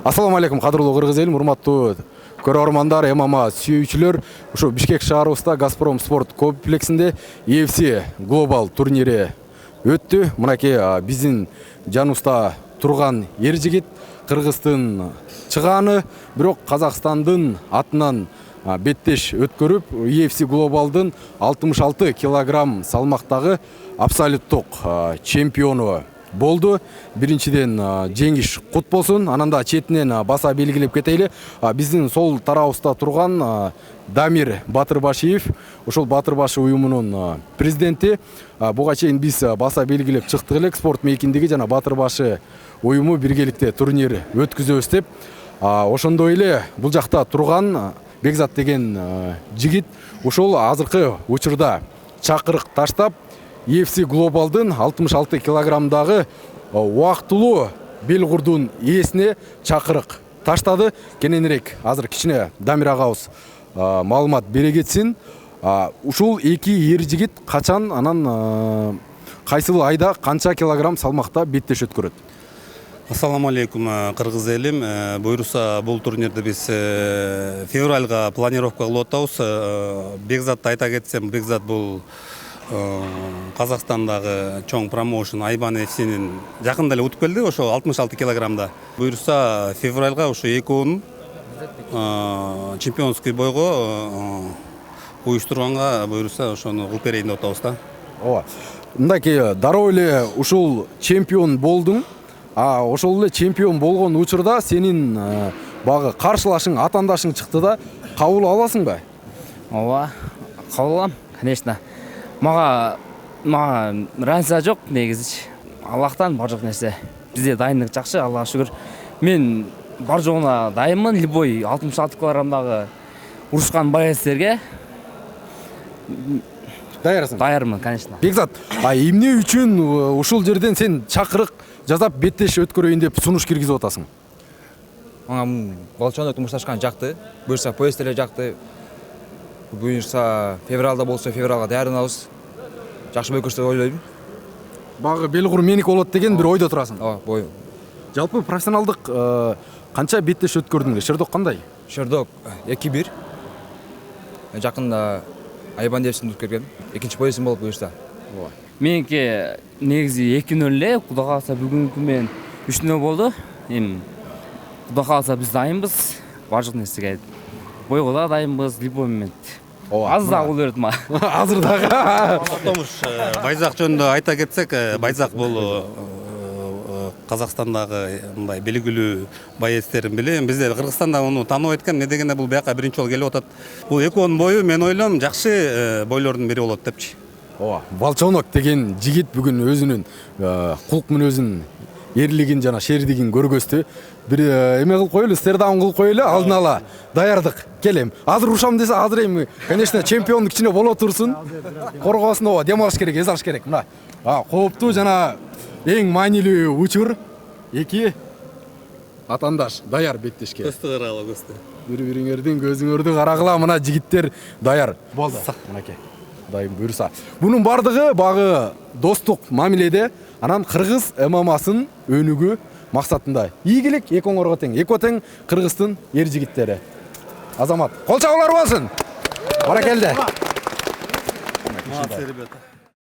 Ассаламу алейкум, кадырлуу кыргыз элим, урматтуу көрөрмандар, ММА сүйүүчүлөр. Ушу Бишкек шаарыбызда Газпром спорт комплексинде UFC глобал турнири өттү. Мынакей биздин жаныбызда турган ер жигит Кыргыздын чыгааны, бирок Казакстандын атынан беттеш өткөрүп, UFC глобалдын 66 килограмм салмактагы абсолюттук чемпиону болду. Биринчиден жеңиш кут болсун. Ананда четинен баса белгилеп кетейли. Биздин сол тарабыбызда турган Дамир Батырбашиев, ошол Батырбашы уюмунун президенти. Буга чейин биз баса белгилеп чыктык элек, спорт мейкиндеги жана Батырбашы уюму биргеликте турнир өткүзөбүз деп. Ошондой эле бул жакта турган Бекзат деген жигит ушул азыркы учурда чакырык таштап UFC глобалдын 66 килограммдагы убактылуу белгурдун ээсине чакырык таштады. Кененирээк азыр кичине Дамир агабыз маалымат бере кетсин. Ушул эки ер жигит качан, анан кайсыл айда канча килограмм салмакта беттеш өткөрөт? Ассаламу алейкум, кыргыз элим. Буйруса бул турнирди биз февралга планировка кылып атабыз. Бекзатты айта кетсем, Бекзат бул Казакстандагы чоң промоушн Айбан ФС'нин жакында эле утуп келди, ошо 66 килограммда. Буйруса февралга ошо экөөнүн чемпионский бойго уюштурганга буйруса ошону кылып берейин деп атабыз да. Ооба. Мындай дароо эле ушул чемпион болдуң. Ошол эле чемпион болгон учурда сенин багы каршылашың, атандашың чыкты да, кабыл аласыңбы? Ооба, кабыл алам, конечно. Мага разница жок негизи. Аллахтан бар жок нерсе. Бизде дайындык жакшы, Аллага шүгүр. Мен бар жогуна дайынмын, любой 66 килограммдагы урушкан боецтерге. Даярсың? Даярмын, конечно. Бекзат, эмне үчүн ушул жерден сен чакырык жазап беттеш өткөрөйүн деп сунуш киргизип атасың? Мага болчондо тумушташкан жакты, буюрса поезддер жакты. Буюрса февралда болсо февралга даярданабыз. Жакшы бой көрсөтөт деп ойлойм. Багы белгур меники болот деген бир ойдо турасың. Ооба, бой. Жалпы профессионалдык канча беттеш өткөрдүң? Шердок кандай? Шердок 2-1. Жакында Айбан ФС'ни утуп келген. Экинчи поездим болуп буюрса. Меники негизи 2-0 эле, Кудай кааласа бүгүнкү менен 3-0 болду. Кудай кааласа биз дайынбыз. Бар жок нерсеге. Бойго да дайынбыз, любой момент. Аз да кыл берет ма. Азыр дагы. Токтомуш Байзак жөнүндө айта кетсек, Байзак бул Казакстандагы мындай белгилүү боецтердин бири. Бизде Кыргызстанда муну таанып эткем, эмне дегенде бул бияка биринчи жолу келип атат. Бул экөөнүн бою мен ойлойм жакшы бойлордун бири болот депчи. Ооба, Балчонок деген жигит бүгүн өзүнүн кулк мүнөзүн, эрлигин жана шердигин көргөздү. Бир эме кылып коелу, стердаун кылып коелу, алдын ала даярдык. Келем. Азыр урушам десе, азыр эми, конечно, чемпиондук ичине боло турсун. Коргоосун ооба, дем алыш керек, эс алыш керек. Мына, кооптуу жана эң маанилүү учур. Эки атандаш даяр беттешке. Көздү карагыла, көздү. Бири-бириңердин көзүңөрдү карагыла, мына жигиттер даяр. Болду. Мынакей. Дайым буюрса. Бунун бардыгы багы достук мамиледе, анан кыргыз ММАсын өнүгүү максатында. Ийгилик эки оңорго тең. Эки тең Кыргыздын ер жигиттери. Азамат, кол чабуулар болсун. Баракелде.